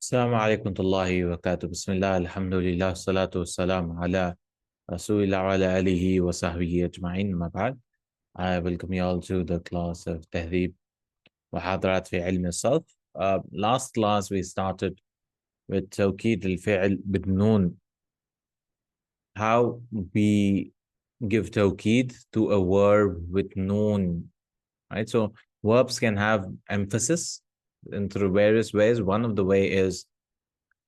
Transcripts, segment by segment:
السلام عليكم ورحمة الله وبركاته. بسم الله الحمد لله والصلاة والسلام على رسول الله وعلى آله وصحبه أجمعين. أما بعد, I welcome you all to the class of تهذيب محاضرات في علم الصرف. Last class we started with توكيد الفعل بالنون. How we give توكيد to a verb with noon. Right? So verbs can have emphasis in through various ways. One of the way is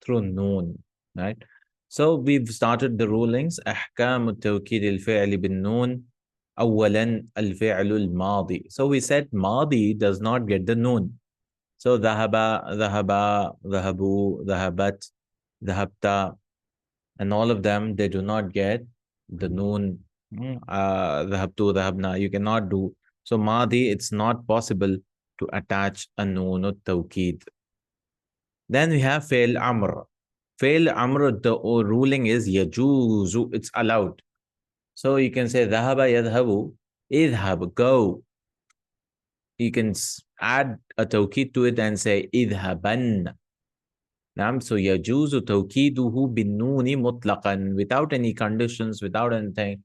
through noon, right? So we've started the rulings. أحكام التوكيد الفعل بالنون. أولا الفعل الماضي. So we said ماضي does not get the noon. So ذهب, ذهب, ذهبوا, ذهبت, ذهبت, and all of them, they do not get the noon. ذهبت, ذهبنا, you cannot do. So ماضي, it's not possible to attach a noon or tawkid. Then we have fail amr. Fail amr, the ruling is yajuzu, it's allowed. So you can say dhahaba yadhabu, idhab, go. You can add a tawkid to it and say idhaban. So yajuzu tawkiduhu bin nooni mutlaqan, without any conditions, without anything.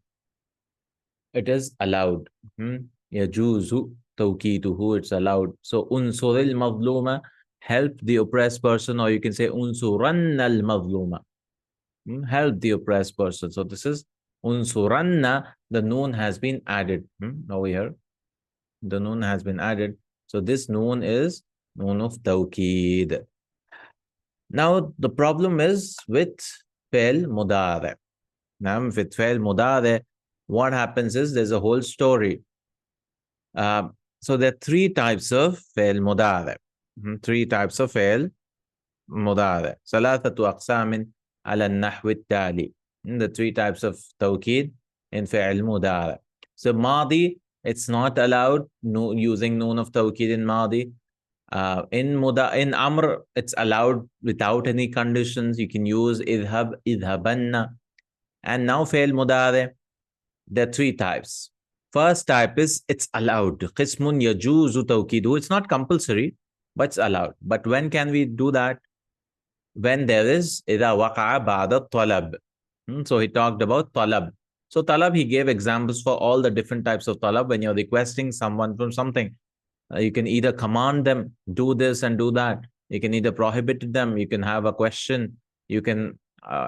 It is allowed. Yajuzu tawkiduhu, it's allowed. So unsuril madluma, help the oppressed person, or you can say unsuranna al madluma, help the oppressed person. So this is unsuranna, the noon has been added. Over here, the noon has been added. So this noon is noon of tawkid. Now the problem is with fail mudare. Now with fail mudare, what happens is there's a whole story. So there are three types of fail mudare. Three types of fail mudare. ثلاثة أقسام على النحو التالي. The three types of توكيد in فعل مضارع. So ماضي, it's not allowed using noon of توكيد in ماضي. In amr, it's allowed without any conditions. You can use idhab, idhabanna. And now فعل مضارع, there are three types. First type is it's allowed. قسم يجوز توكيده. It's not compulsory, but it's allowed. But when can we do that? When there is إذا وقع بعد الطلب. So he talked about talab. So talab, he gave examples for all the different types of talab. When you're requesting someone from something, you can either command them, do this and do that. You can either prohibit them. You can have a question. You can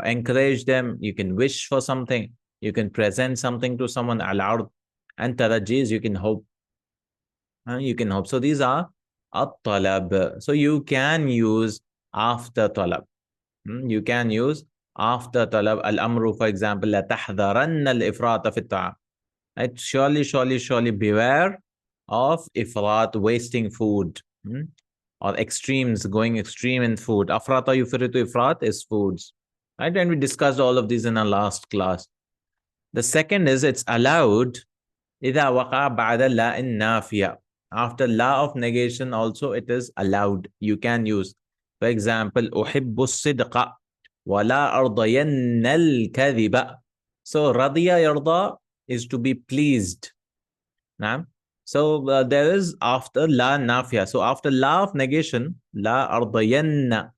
encourage them. You can wish for something. You can present something to someone. Al-ard and tarajis, you can hope. You can hope. So these are at-talab. So you can use after talab. You can use after talab. Al-amru, for example, la tahdharanna al-ifrata fi at-ta'am. Right? Surely beware of ifrat, wasting food. Or extremes, going extreme in food. Afrata yufritu, ifrat is foods. Right? And we discussed all of these in our last class. The second is it's allowed إذا وقع بعد لا النافية. After la of negation also it is allowed. You can use. For example, أحب الصدق ولا أرضين الكذب. So رضي يرضى is to be pleased. So there is after la nafia. So after la of negation, la أرضين.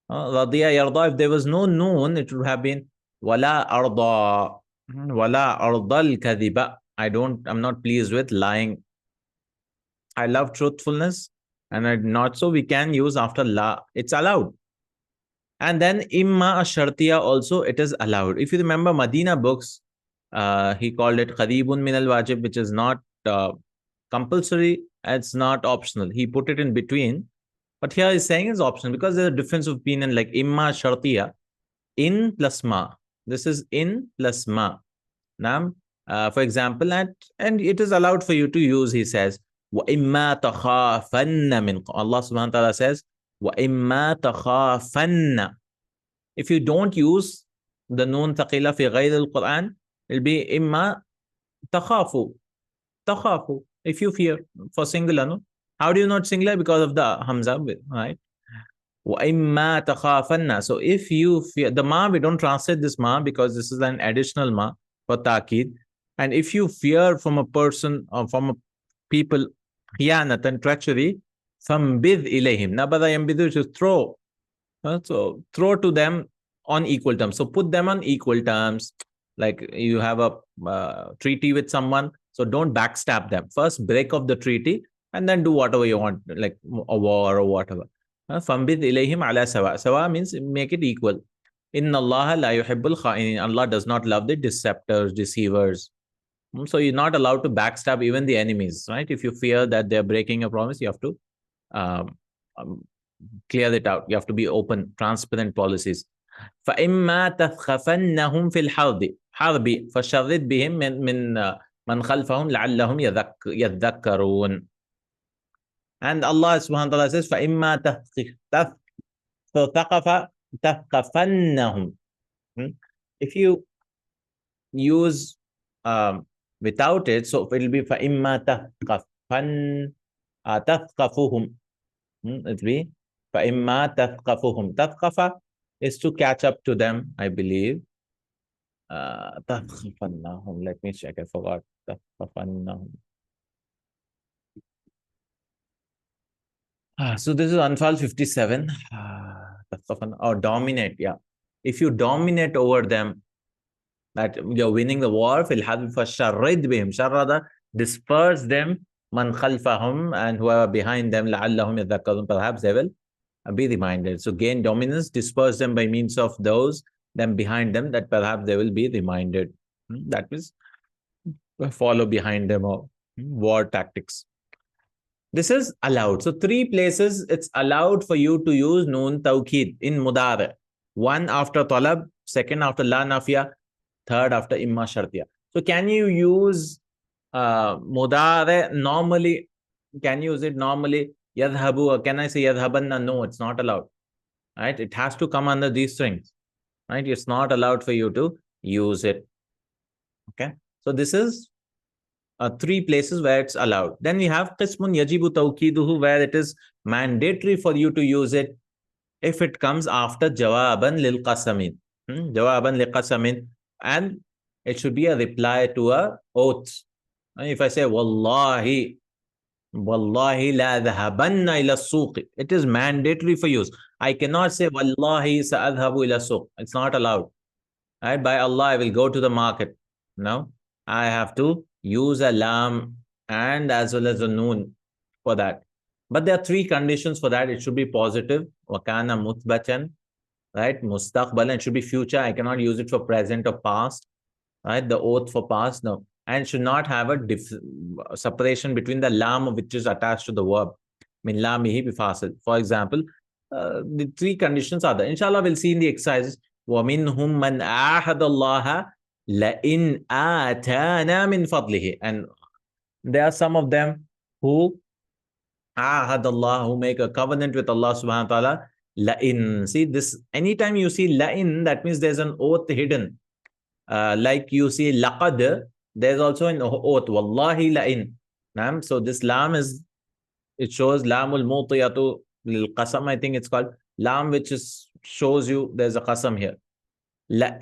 رضي يرضى, if there was no noon, it would have been ولا أرضى. ولا أرضى الكذب. I'm not pleased with lying. I love truthfulness, and I'm not, so we can use after la. It's allowed. And then imma ashartiya also, it is allowed. If you remember Medina books, he called it qaribun min al-wajib, which is not compulsory, it's not optional. He put it in between. But here he's saying it's optional because there's a difference of opinion, like imma shartiya, in plus ma. This is in plus ma. Now, for example, and it is allowed for you to use, he says, وَإِمَّا تَخَافَنَّ مِنْ Allah subhanahu wa ta'ala says, وَإِمَّا تَخَافَنَّ. If you don't use the noon thaqila fi ghayr al-Quran, it'll be imma takhafu. Takhafu. If you fear, for singular, no? How do you not singular? Because of the hamza, right? وَإِمَّا تَخَافَنَّ. So if you fear, the ma, we don't translate this ma because this is an additional ma for ta'kid. And if you fear from a person or from a people, khiyanat and treachery, فَمْبِذْ إِلَيْهِمْ. Nabada yambidu, to throw. So throw to them on equal terms. So put them on equal terms. Like you have a treaty with someone, so don't backstab them. First, break off the treaty, and then do whatever you want, like a war or whatever. فَانْبِذْ إِلَيْهِمْ عَلَى سَوَاءٍ. Sawa means make it equal. إِنَّ اللَّهَ لَا يُحِبُّ الْخَائِنِينَ. Allah does not love the deceptors, deceivers. So you're not allowed to backstab even the enemies, right? If you fear that they're breaking a promise, you have to um, um, clear it out. You have to be open, transparent policies. فإما تثخفنهم في حرب فشرد بهم من خلفهم لعلهم يذكرون. And Allah subhanahu wa ta'ala says فإما تثقفنهم. If you use without it, so it will be فإما تثقفهم. It will be فإما تثقفهم. تثقف is to catch up to them, I believe. تثقفنهم. Let me check. I forgot. تثقفنهم. So this is Anfal 57. Or dominate. Yeah. If you dominate over them, that you're winning the war, فَالْحَدْبِ فَشَرِّدْ بِهِمْ. شَرَّدَ, disperse them, مَنْ خَلْفَهُمْ, and whoever behind them, لَعَلَّهُمْ يَذَّكَّرُونَ, perhaps they will be reminded. So gain dominance, disperse them by means of those, them behind them, that perhaps they will be reminded. That means follow behind them, or war tactics. This is allowed. So 3 places it's allowed for you to use noon tawkid in mudari. 1 after talab, 2nd after la nafiya, 3rd after imma shartiya. So can you use mudari normally? Can you use it normally? Yadhabu, or can I say yadhabanna? No, it's not allowed. Right? It has to come under these strings. Right? It's not allowed for you to use it. Okay. So this is 3 places where it's allowed. Then we have qismun yajibu tawkiduhu, where it is mandatory for you to use it if it comes after jawaban lil qasamin. Jawaban lil qasamin, and it should be a reply to a oath. If I say wallahi la dhahabanna ila suq, it is mandatory for use. I cannot say wallahi sa'adhabu ila suq. It's not allowed. Right? By Allah, I will go to the market. No, I have to use a lam and as well as a noon for that. But there are 3 conditions for that. It should be positive. Wakana muthbatan, right? Mustaqbalan, it should be future. I cannot use it for present or past. Right? The oath for past, no. And should not have a separation between the lam which is attached to the verb. Min lamihi bifasil. For example, the 3 conditions are there. Inshallah, we'll see in the exercises. وَمِنْهُمْ مَنْ آحَدَ اللَّهَ لَإِنْ آتَانَا مِنْ فَضْلِهِ. And there are some of them who ahad Allah, who make a covenant with Allah subhanahu wa ta'ala. لَإِنْ. See this, anytime you see لَإِنْ, that means there's an oath hidden. Like you see laqad, there's also an oath. Wallahi la'in. So this lam is, it shows lamul mutiyatu lil qasam, I think it's called. Lam which is shows you there's a qasam here.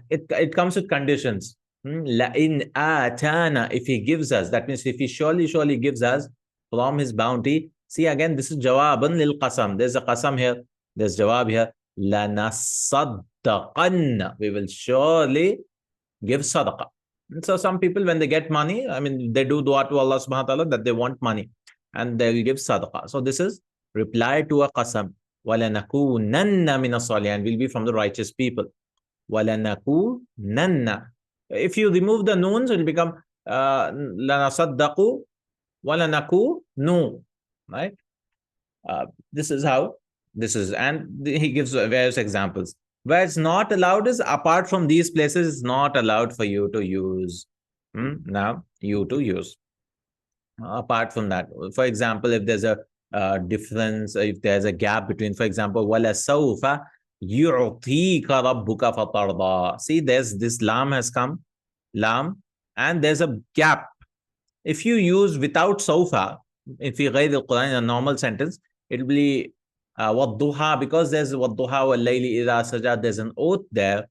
It comes with conditions. La'in atana, if he gives us, that means if he surely gives us from his bounty. See again, this is jawaban lil qasam. There's a qasam here, there's jawab here. Lanasaddaqanna, we will surely give sadaqah. So some people, when they get money, I mean, they do dua to Allah subhanahu wa ta'ala that they want money, and they will give sadaqah. So this is reply to a qasam. وَلَنَكُونَنَّ مِنَ الصَّالِحِينَ, will be from the righteous people. وَلَنَكُونَنَّ. If you remove the noons, it will become لَنَصَدَّقُوا وَلَنَكُونُ. Right? This is how this is. And he gives various examples. Where it's not allowed is apart from these places, it's not allowed for you to use. Now, you to use. Apart from that, for example, if there's a difference, if there's a gap between, for example, وَلَسَوْفَ يُعْطِيكَ رَبُّكَ فَتَرْضَى. See, there's this lam has come, lam, and there's a gap. If you use without sawfa, if you read the Quran in a normal sentence, it will be وَالضُّحَى, because there's وَالضُّحَى وَاللَّيْلِ إِذَا سَجَى, there's an oath there.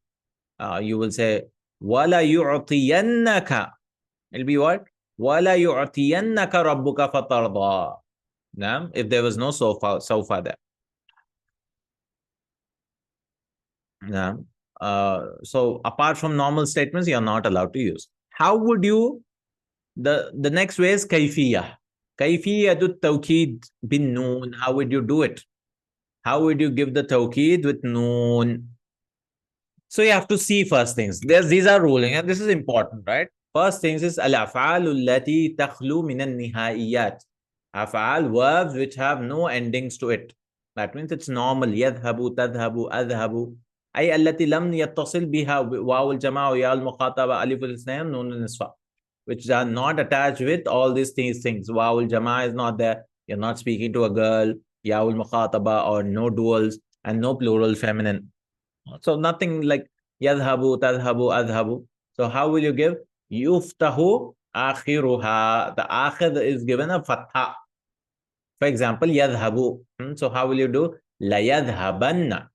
You will say وَلَيُعْطِيَنَّكَ. It will be what? وَلَيُعْطِيَنَّكَ رَبُّكَ فَتَرْضَى. If there was no sawfa there. So apart from normal statements, you're not allowed to use. How would you, the next way is kayfiyah. Kayfiyatut tawkid bin noon. How would you do it? How would you give the tawkid with noon? So you have to see first things. These are ruling, and this is important, right? First things is al-af'alu allati takhlu min al-nihaiyat. Af'al, verbs which have no endings to it. That means it's normal. يذهب تذهب أذهب أي التي لم يتصل بها واو الجماعة وياء المخاطبة ألف الاثنين نون النسوة, which are not attached with all these things. Waw al-jama is not there. You're not speaking to a girl. Ya al-mukhataba, or no duals and no plural feminine. So nothing like yadhabu, tadhabu, adhabu. So how will you give? Yuftahu akhiruha. The akhir is given a fatha. For example, yadhabu. So how will you do? La yadhabanna.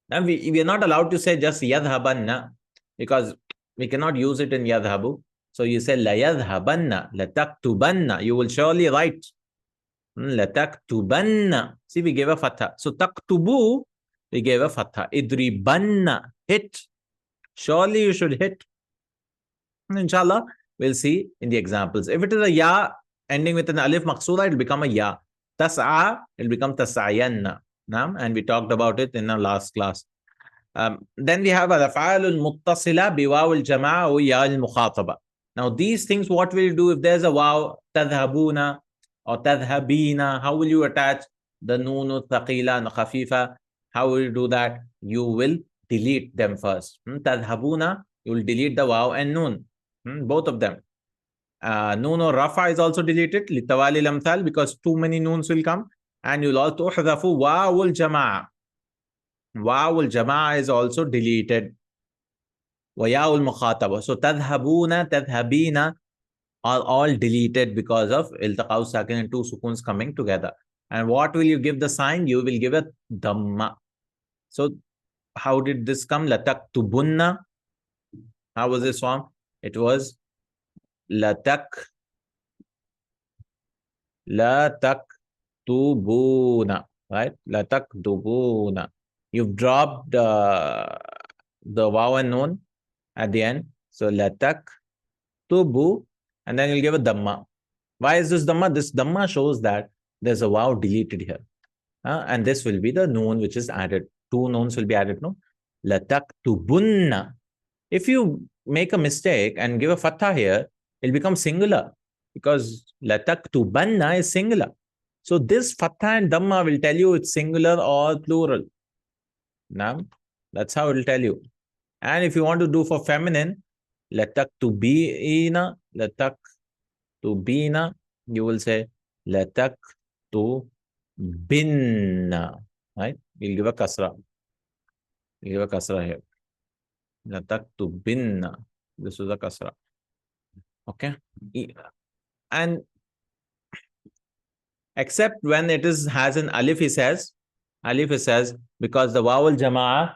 Now we are not allowed to say just yadhabanna because we cannot use it in yadhabu. So you say la yadhabanna, la taktubanna. You will surely write. La taktubanna. See, we gave a fatha. So taktubu, we gave a fatha. Idribanna, hit. Surely you should hit. Inshallah, we'll see in the examples. If it is a ya ending with an alif maqsura, it will become a ya. Tas'a, it will become tas'ayanna. And we talked about it in our last class. Then we have al-af'al al-muttasila biwaw al-jama'a wa ya al-mukhataba. Now these things, what will you do if there's a waw, tadhabuna or tadhabina? How will you attach the noon, thaqila and khafifa? How will you do that? You will delete them first. Tadhabuna, you will delete the waw and noon. Both of them. Noon or rafa is also deleted, litawali lamthal, because too many noons will come. And you'll also uhdafu wawul jama'a. Wawul jama'a is also deleted. Wayawul mukhataba. So tadhabuna, tadhabina are all deleted because of iltaqaw sakin and two sukuns coming together. And what will you give the sign? You will give a dhamma. So how did this come? Lataktubunna. How was this form? It was lataktubuna, right? Lataktubuna. You've dropped the waw and noon at the end. So lataktubu, and then you'll give a dhamma. Why is this dhamma? This dhamma shows that there's a waw deleted here. And this will be the noon which is added. Two noons will be added, no? Lataktubunna. If you make a mistake and give a fatha here, it'll become singular because lataktubanna is singular. So this fatha and dhamma will tell you it's singular or plural. Now, that's how it will tell you. And if you want to do for feminine, lataktubina, you will say lataktubinna, right? You'll give a kasra. You give a kasra here. Lataktubinna. This is a kasra. Okay. And except when it has an alif, he says, because the waw al-jama'a,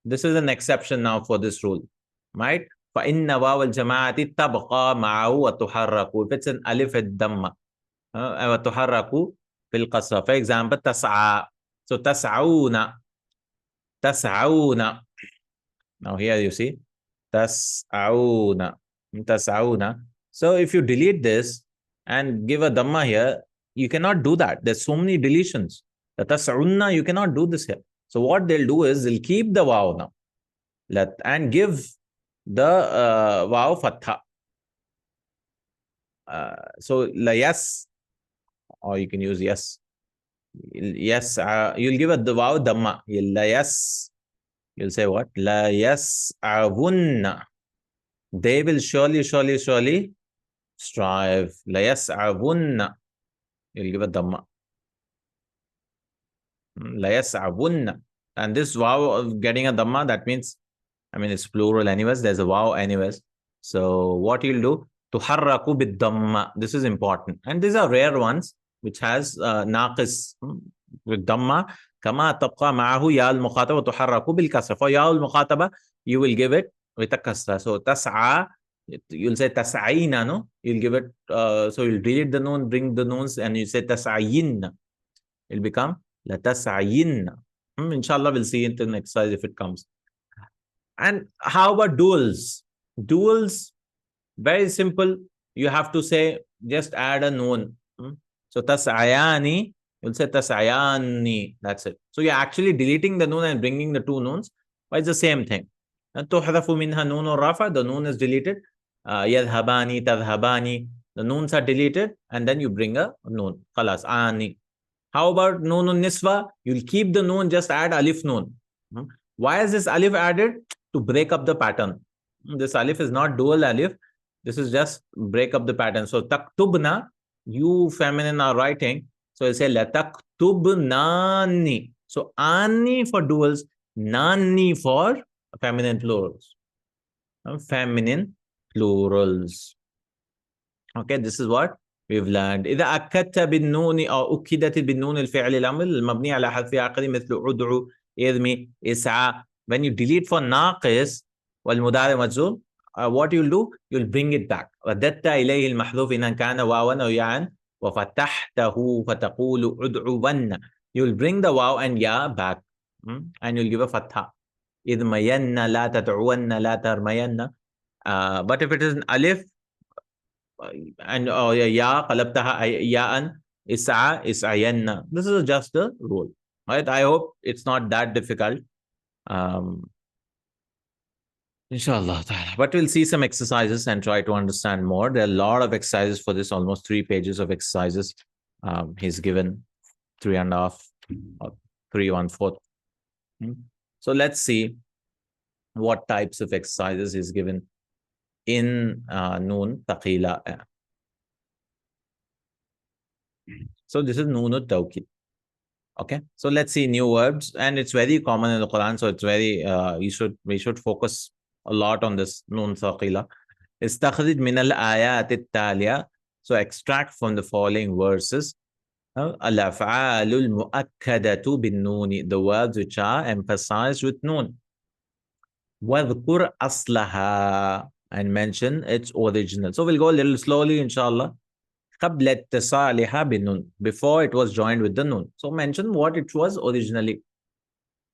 this is an exception now for this rule, right? فَإِنَّ وَاوَ الْجَمَاعَةِ تَبْقَى مَعَهُ وَتُحَرَّكُ. If it's an alif ad-damma, وَتُحَرَّكُ فِي الْقَصْرَ. For example, تَسْعَى. So تَسْعَوْنَ. Now here you see, تَسْعَوْنَ. So if you delete this and give a dhamma here, you cannot do that. There's so many deletions. The tas'unna, you cannot do this here. So what they'll do is they'll keep the waw now and give the waw fatha. So la yes, or you can use yes. Yes, you'll give the waw dhamma. La yes. You'll say what? La yas'avunna. They will surely strive. La yas'avunna. You'll give a dhamma. La yas'avunna. And this waw of getting a dhamma, that means, it's plural anyways. There's a waw anyways. So what you'll do? Tuharraku bid dhamma. This is important. And these are rare ones, which has naqis with dhamma. Kama tabqa ma'ahu ya al-mukhataba tuharraku bil kasra. For ya al-mukhataba, you will give it with a kasra. So tas'a, you'll say tas'ayna, no? You'll give it, so you'll delete the noon, bring the noons, and you say tas'ayinna. It'll become la tas'ayinna. Inshallah, we'll see it in exercise if it comes. And how about duals? Duals, very simple. You have to say, just add a noon. So tas'ayani, you'll say tas'ayani. That's it. So you're actually deleting the noon and bringing the two noons, but it's the same thing. Tuhdafu minha noon or rafa, the noon is deleted. Yadhabani, tadhabani, the noons are deleted, and then you bring a noon. Khalas, ani. How about noonun niswa? You'll keep the noon, just add alif noon. Why is this alif added? To break up the pattern. This alif is not dual alif. This is just break up the pattern. So taktubna, you feminine are writing. So you say lataktubnani. So ani for duals, nani for feminine plurals. Feminine plurals. Okay, this is what we've learned. إذا أكدت بالنون أو أكدت بالنون الفعل الأمر المبني على حذف آخره مثل أدعو إرمي إسعى. When you delete for ناقص والمضارع مجزوم, what you'll do? You'll bring it back. رددت إليه المحذوف إن كان واوا أو ياء وفتحته فتقول أدعون. You'll bring the واو and ya back, and you'll give a fatha. إذ مين لا تدعون لا ترمين. But if it is an alif and ya qalabtaha ya'an is'a is'ayanna. This is just the rule, right? I hope it's not that difficult. Inshallah ta'ala. But we'll see some exercises and try to understand more. There are a lot of exercises for this, almost 3 pages of exercises. He's given 3.5 or 3 1/4. So let's see what types of exercises he's given in Noon Taqila. So this is Noon al-Tawkid. Okay, so let's see new verbs, and it's very common in the Quran. So it's very we should focus a lot on this Noon Taqila. Istakhrij min al-ayat al-taliya. So extract from the following verses. Al-af'alul mu'akkadatu bin nooni, the words which are emphasized with noon. Wadhkur aslaha, and mention its original. So we'll go a little slowly, inshallah. قبل اتصالها بالنون, before it was joined with the noon. So mention what it was originally.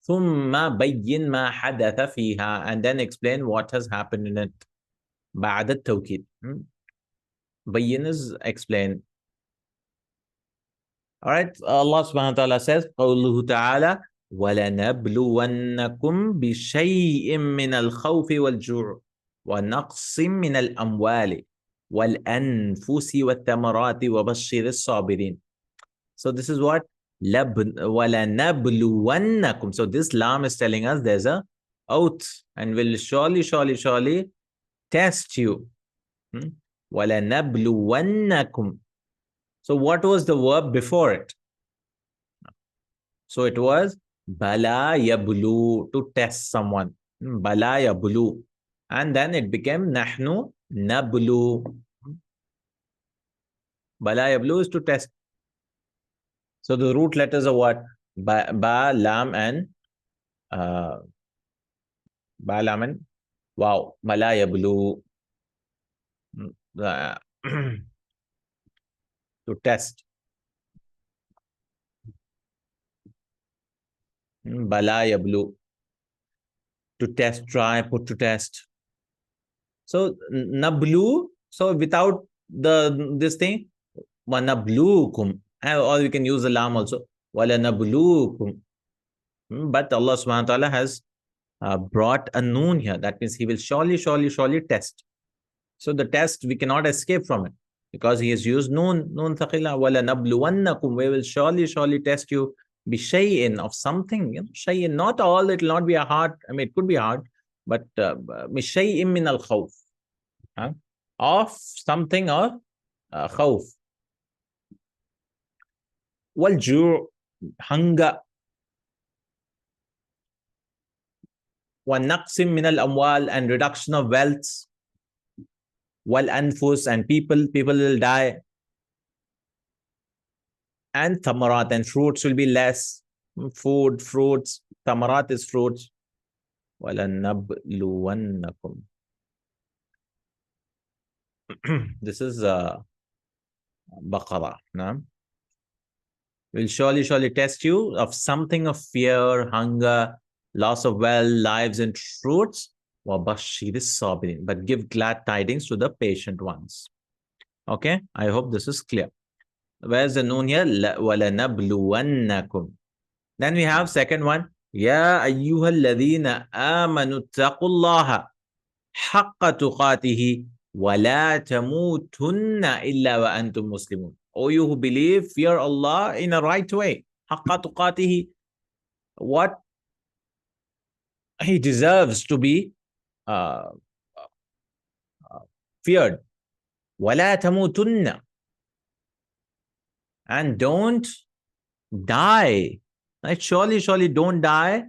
ثم بين ما حدث فيها, and then explain what has happened in it. بعد التوكيد. بين is explain. All right, Allah subhanahu wa ta'ala says, قوله تعالى وَلَنَبْلُوَنَّكُمْ بِشَيْءٍ مِّنَ الْخَوْفِ وَالْجُوعِ وَنَقْصٍ مِّنَ الْأَمْوَالِ وَالْأَنفُسِ وَالثَّمَرَاتِ وَبَشِّرِ الصَّابِرِينَ. So this is what وَلَنَبْلُوَنَّكُمْ. So this lam is telling us there's a oath, and will surely test you. وَلَنَبْلُوَنَّكُمْ. So what was the verb before it? So it was bala yablu, to test someone. Bala yablu. And then it became nahnu nablu. Bala yablu is to test. So the root letters are what? Ba, lam, and wow. Bala yablu. To test. Bala yablu. To test, try, put to test. So nablu, so without this thing, wanablukum, or we can use the lam also. Wala nablukum. But Allah subhanahu wa ta'ala has brought a noon here. That means he will surely test. So the test, we cannot escape from it, because he has used noon thaqila. Wala nabluwannakum, we will surely test you. Bishay'in, of something, shay'in, not all, it will not be a hard, I mean, it could be hard, but bishay'in min al khawf, of something or khawf. Wal ju', hunger. Wa naqsim min al amwal, and reduction of wealth. Wal anfus, and people will die. And thamarat, and fruits will be less. Food, fruits. Thamarat is fruits. وَلَنَبْلُوَنَّكُمْ. This is Baqarah. No? We'll surely test you of something of fear, hunger, loss of wealth, lives, and fruits. وَبَشِّرِ الصَّابِرِينَ. But give glad tidings to the patient ones. Okay, I hope this is clear. Where's the noon here? وَلَنَبْلُوَنَّكُمْ. Then we have second one. يَا أَيُّهَا الَّذِينَ آمَنُوا اتَّقُوا اللَّهَ حَقَّ تُقَاتِهِ وَلَا تَمُوتُنَّ إِلَّا وَأَنْتُمْ مُسْلِمُونَ. O you who believe, fear Allah in a right way. حَقَّ تُقَاتِهِ. What He deserves to be uh, feared. وَلَا تَمُوتُنَّ. And don't die. Right? Surely don't die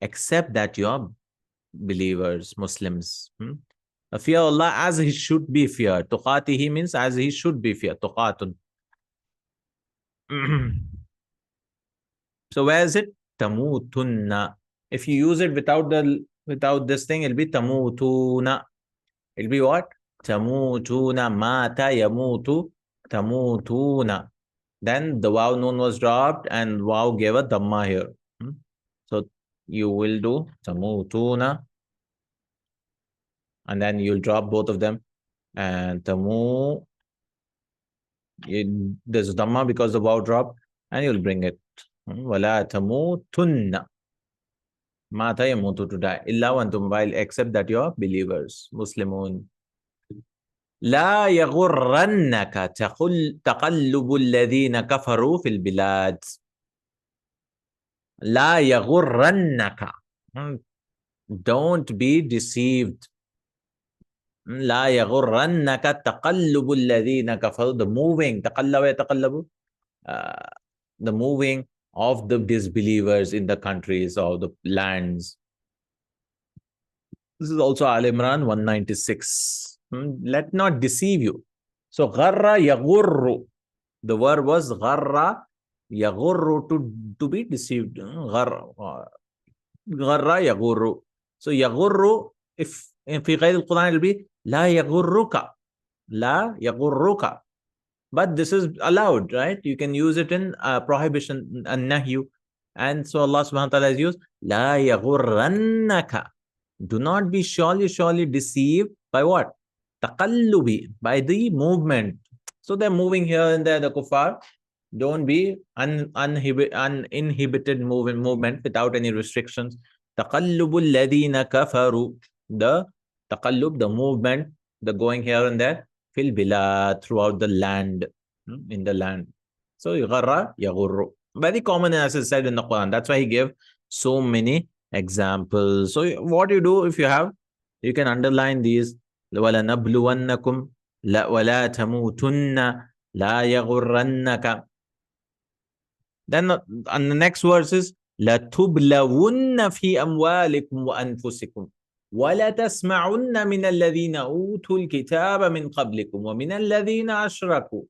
except that you are believers, Muslims. Fear Allah as He should be feared. Tuqatihi means as He should be feared. Tuqatun. So where is it? Tamutunna. If you use it without this thing, it'll be tamutuna. It'll be what? Tamutuna. Mata yamutu. Tamutuna. Then the waw noon was dropped and waw gave a dhamma here. So you will do tamutuna. And then you'll drop both of them. And tamu, there's dhamma because the waw dropped, and you'll bring it. Wala tamutunna. Mata yamutu, to die. Illa wa antum, while except that you are believers, Muslimun. La yaghurrannaka taqallubu alladhina kafaru fil bilad. La yaghurrannaka. Don't be deceived. La yaghurrannaka taqallubu alladhina kafaru. The moving, taqallaba yataqallabu, the moving of the disbelievers in the countries or the lands. This is also Al Imran 196. Let not deceive you. So gharra yaghurru. The word was gharra yaghurru, to be deceived. Gharra yaghurru. So yaghurru, if in fi ghayr al-Quran, it will be la yaghurruka. La yaghurruka. But this is allowed, right? You can use it in prohibition and nahyu. And so Allah subhanahu wa ta'ala has used la yaghurrannaka. Do not be surely deceived by what? Taqallubi, by the movement. So they're moving here and there, the kuffar. Don't be uninhibited movement without any restrictions. Taqallubul ladina kafaru. The taqallub, the movement, the going here and there, fil bilad, throughout the land, in the land. So yagharra yaghurru. Very common, as I said in the Quran. That's why He gave so many examples. So what you do, if you have, you can underline these. وَلَنَبْلُوَنَّكُمْ وَلَا تَمُوتُنَّ لَا يَغُرَّنَّكَ. Then on the next verse is لَتُبْلَوُنَّ فِي أَمْوَالِكُمْ وَأَنفُسِكُمْ وَلَتَسْمَعُنَّ مِنَ الَّذِينَ أُوتُوا الْكِتَابَ مِنْ قَبْلِكُمْ وَمِنَ الَّذِينَ أَشْرَكُوا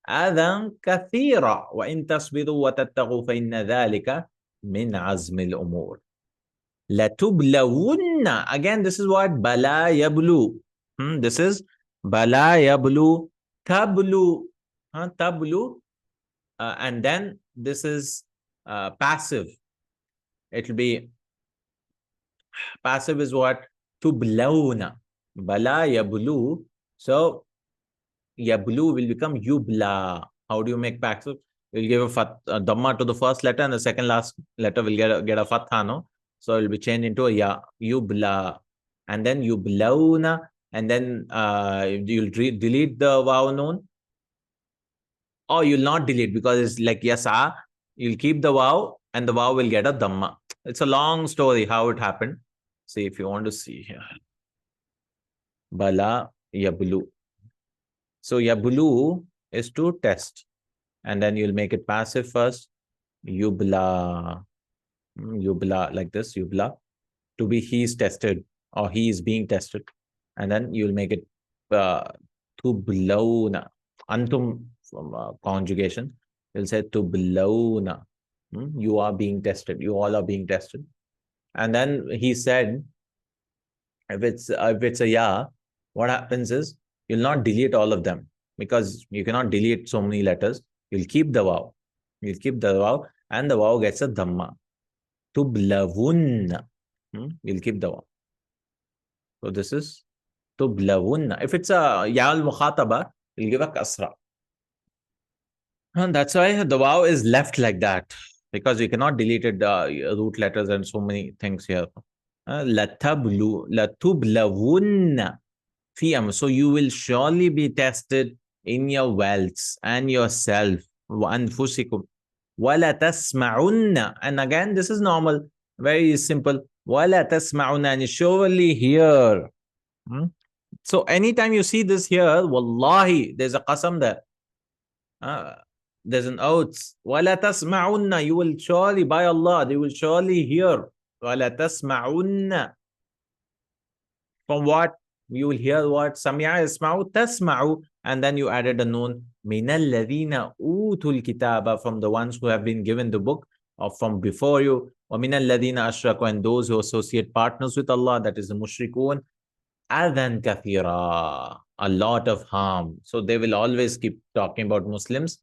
أَذًى كَثِيرًا وَإِنْ تَصْبِرُوا وَتَتَّقُوا فَإِنَّ ذَلِكَ مِنْ عَزْمِ الْأُمُورِ. لَتُبْلَوُنَّ. Again, this is what? Bala yablu. This is bala yablu. Tablu. Tablu. And then this is passive. It will be passive is what? Tublawna. Bala yablu. So yablu will become yubla. How do you make passive? You'll give a dhamma to the first letter, and the second last letter will get a fatha, no? So it will be changed into a ya, yubla, and then yublawna, and then you'll delete the waw noon, or you'll not delete because it's like yasa. You'll keep the waw, and the waw will get a dhamma. It's a long story how it happened. See if you want to see here. Bala yablu. So yablu is to test, and then you'll make it passive first. Yubla. Yubla, like this, yubla, to be he is tested or he is being tested, and then you'll make it tublawna. Antum from conjugation, you'll say tublawna. You are being tested. You all are being tested. And then he said, if it's a ya, what happens is you'll not delete all of them because you cannot delete so many letters. You'll keep the waw. You'll keep the waw, and the waw gets a dhamma. Tublawun. You'll keep the waw. So this is tublawunna. If it's a ya al-mukhataba, it'll give a kasra. And that's why the wow is left like that, because you cannot delete it, root letters and so many things here. Latublawunna fi am. So you will surely be tested in your wealths and yourself. Wa anfusikum. Wala tasma'unna. And again, this is normal, very simple. Wala tasma'unna, and you surely hear. So anytime you see this here, wallahi, there's a qasam there. There's an oath. وَلَا تَسْمَعُنَّ. You will surely, by Allah, they will surely hear. وَلَا تَسْمَعُنَّ. From what? You will hear what? سَمِعَ يَسْمَعُ تَسْمَعُ. And then you added a noon. مِنَ الَّذِينَ أُوتُوا الْكِتَابَ. From the ones who have been given the book, or from before you. وَمِنَ الَّذِينَ أَشْرَكُوا. And those who associate partners with Allah, that is the mushrikun. أَذًا كَثِيرًا. A lot of harm. So they will always keep talking about Muslims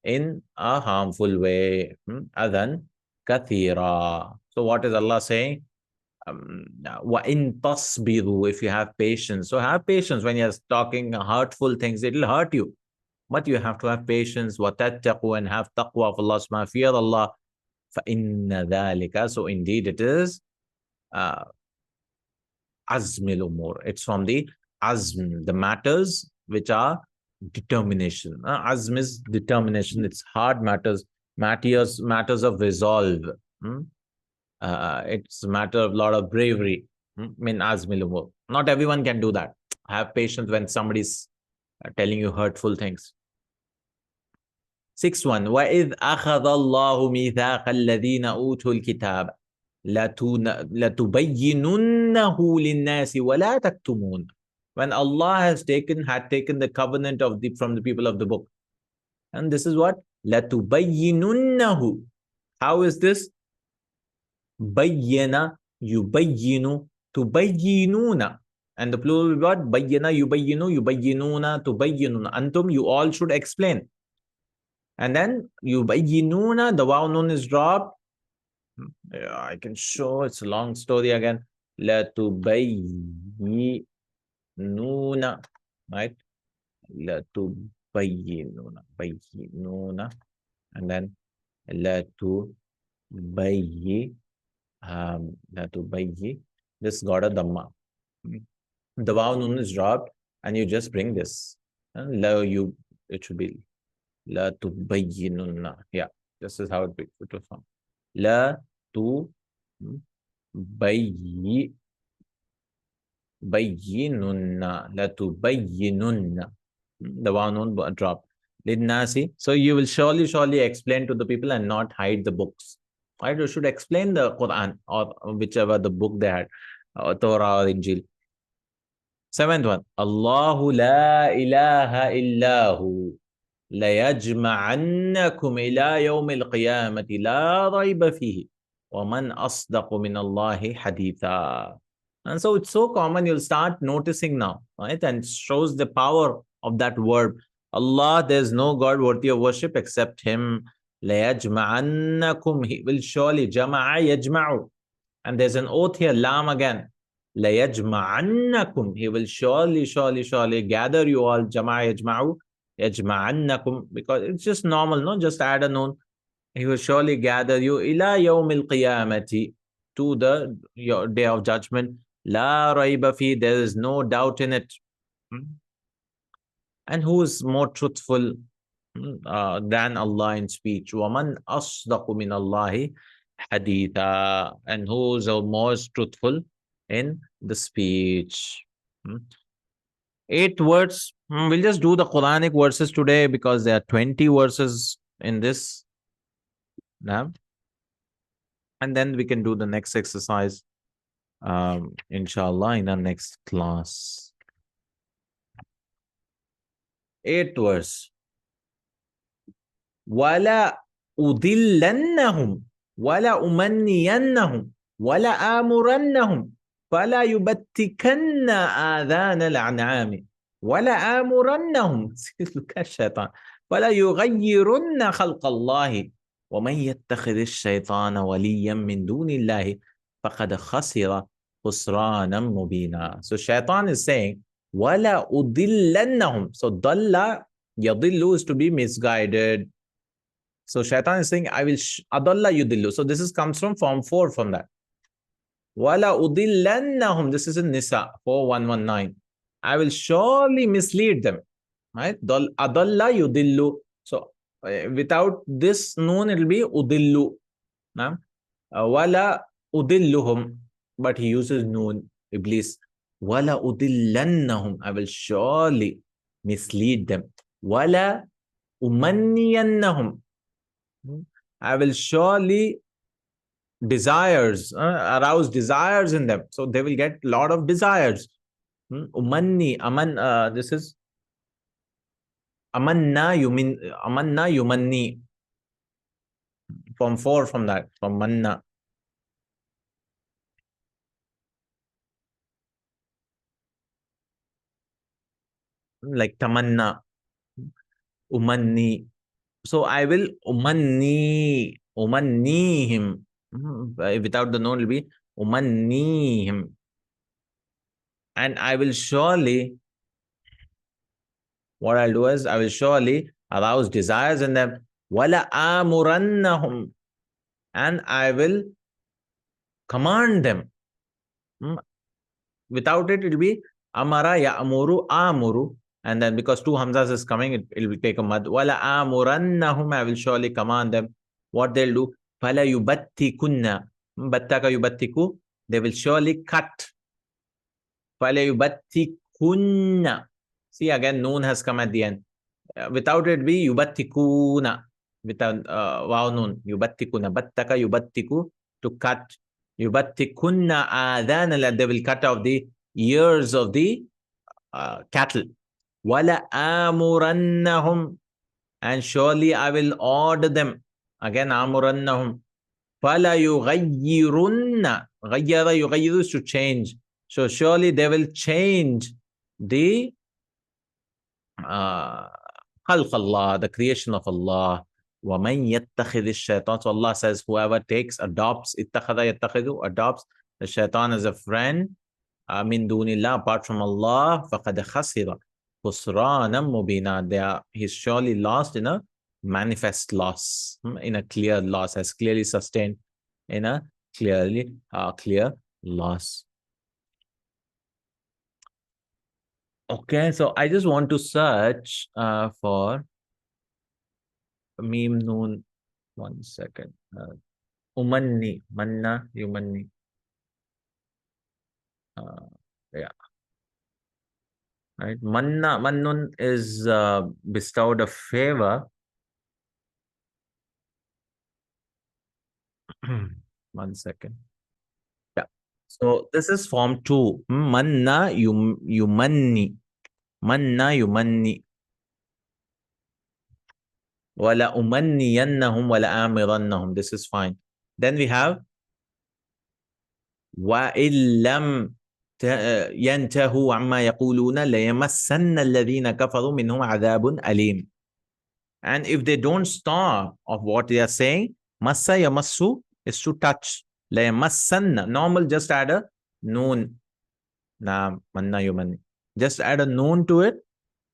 in a harmful way. Adhan kathira. So what is Allah saying? Wa in tasbiru. If you have patience. So have patience when you're talking hurtful things. It will hurt you. But you have to have patience. Wa tattaqu, and have taqwa of Allah subhanahu. Fear Allah. Fa inna dhalika. So indeed it is azmil umur. It's from the azm, the matters which are determination. Azm is determination. It's hard matters, matters of resolve. It's a matter of a lot of bravery. Min azmil umur. Not everyone can do that. Have patience when somebody's telling you hurtful things. 6.1. وَإِذْ أَخَذَ اللَّهُ مِيثَاقَ الَّذِينَ أُوتُوا الْكِتَابَ لَتُبَيِّنُنَّهُ لِلنَّاسِ وَلَا تَكْتُمُونَ. When Allah had taken the covenant from the people of the book. And this is what? لَتُبَيِّنُنَّهُ. How is this? بَيَّنَ يُبَيِّنُ تُبَيِّنُونَ. And the plural will be what? بَيَّنَ يُبَيِّنُ يُبَيِّنُونَ تُبَيِّنُونَ. Antum, you all should explain. And then يُبَيِّنُونَ, the waw nun is dropped. I can show, it's a long story again. لَتُبَيِّنُونَ. Right? لَتُبَيِّنُونَ. بَيِّنُونَ. And then لَتُبَيِّ. This got a dhamma. The waw nun is dropped, and you just bring this. And it should be لَتُبَيِّنُونَ. Yeah, this is how it will form. لَتُبَيِّنُنَّ. لَتُبَيِّنُنَّ. The waw nun dropped. لِلنَّاسِ. So you will surely explain to the people and not hide the books. Right? You should explain the Quran or whichever the book they had, Torah or Injil. 7th one. Allahu la ilaha illahu لَيَجْمَعَنَّكُمْ إِلَىٰ يَوْمِ الْقِيَامَةِ لَا رَيْبَ فِيهِ وَمَنْ أَصْدَقُ مِنَ اللَّهِ حَدِيثًا. And so it's so common, you'll start noticing now, right? And it shows the power of that word. Allah, there's no God worthy of worship except Him. لَيَجْمَعَنَّكُمْ. He will surely, جَمَعَ يَجْمَعُ. And there's an oath here, lam again. لَيَجْمَعَنَّكُمْ. He will surely gather you all. جَمَعَ يَجْمَعُ. يَجْمَعَنَّكُمْ. Because it's just normal, no? Just add a noon. He will surely gather you إِلَى يَوْمِ الْقِيَامَةِ. To the day of judgment. لَا رَيْبَ فِيهِ. There is no doubt in it. And who is more truthful than Allah in speech? وَمَنْ أَصْدَقُ مِنَ اللَّهِ حَدِيثًا. And who is the most truthful in the speech? 8 words. We'll just do the Quranic verses today because there are 20 verses in this. And then we can do the next exercise, inshallah, in our next class. 8 verse. وَلَا أُضِلَّنَّهُمْ وَلَا أُمَنِّيَنَّهُمْ وَلَا آمُرَنَّهُمْ فَلَا يُبَتِّكَنَّ آذَانَ الْأَنْعَامِ وَلَا آمُرَنَّهُمْ كالشيطان وَلَا يُغَيِّرُنَّ خَلْقَ اللَّهِ وَمَنْ يَتَّخِذِ الشَّيْطَانَ وَلِيًّا مِنْ دُونِ اللَّهِ فَقَدْ خَسِرَ خسرانا مبينا. So shaitan is saying, وَلَا أُضِلَّنَّهُمْ. So dalla, yadillu is to be misguided. So shaitan is saying, I will adalla yudillu. So this comes from form 4 from that. وَلَا أُضِلَّنَّهُمْ. This is in Nisa 4119. I will surely mislead them. Right? Adalla yudillu. So without this noon, it will be udillu. Wala udilluhum. But he uses noon, Iblis. Wala udillannahum. I will surely mislead them. Wala umanniyannahum. I will surely arouse desires in them. So they will get a lot of desires. Umanni, this is amanna yumanni. From 4 from that, from manna. Like tamanna, umanni. So I will umannihim. Without the noun, it will be umannihim. And I will surely, what I'll do is, I will surely arouse desires in them. Wala amurannahum. And I will command them. Without it, it will be amara ya'muru amuru. And then because 2 hamzas is coming, it will take a mad. Wala amurannahum. I will surely command them. What they'll do? Fala yubattikunna. Battaka yubattiku. They will surely cut. Fala yubattikunna. See, again, noon has come at the end. Without it, be yubattikuna. Without wow noon. Yubattikuna. Battaka yubattiku. To cut. Yubattikunna adhan. They will cut off the ears of the cattle. Wala amurannahum. And surely I will order them. Again, amurannahum. Fala yughayyirunna. Ghayyara yughayyiru is to change. So surely they will change the khalq Allah, the creation of Allah. وَمَنْ يَتَّخِذِ الشَّيْطَانَ. So Allah says, whoever adopts, ittakhadha yattakhidhu, adopts the shaitan as a friend, min dunillah, apart from Allah, فَقَدْ خَسِرَ خُسْرَانًا مُبِينًا. He's surely lost in a manifest loss, in a clear loss, has clearly sustained in a clear loss. Okay, so I just want to search for Meme Noon. 1 second. Umanni, manna, yumanni. Yeah. Right. Mannun is bestowed a favor. 1 second. Yeah. So this is form 2. Manna yumanni. Manna yumanni. Wala umanniyannahum wala amirannahum. This is fine. Then we have wa illam yantahu amma yaquluna layamassanna alladhina kafaru minhum adhabun alim. And if they don't stop of what they are saying, massa yamassu is to touch. Layamassanna, normal, just add a noon. Na manna yumanni. Just add a noon to it.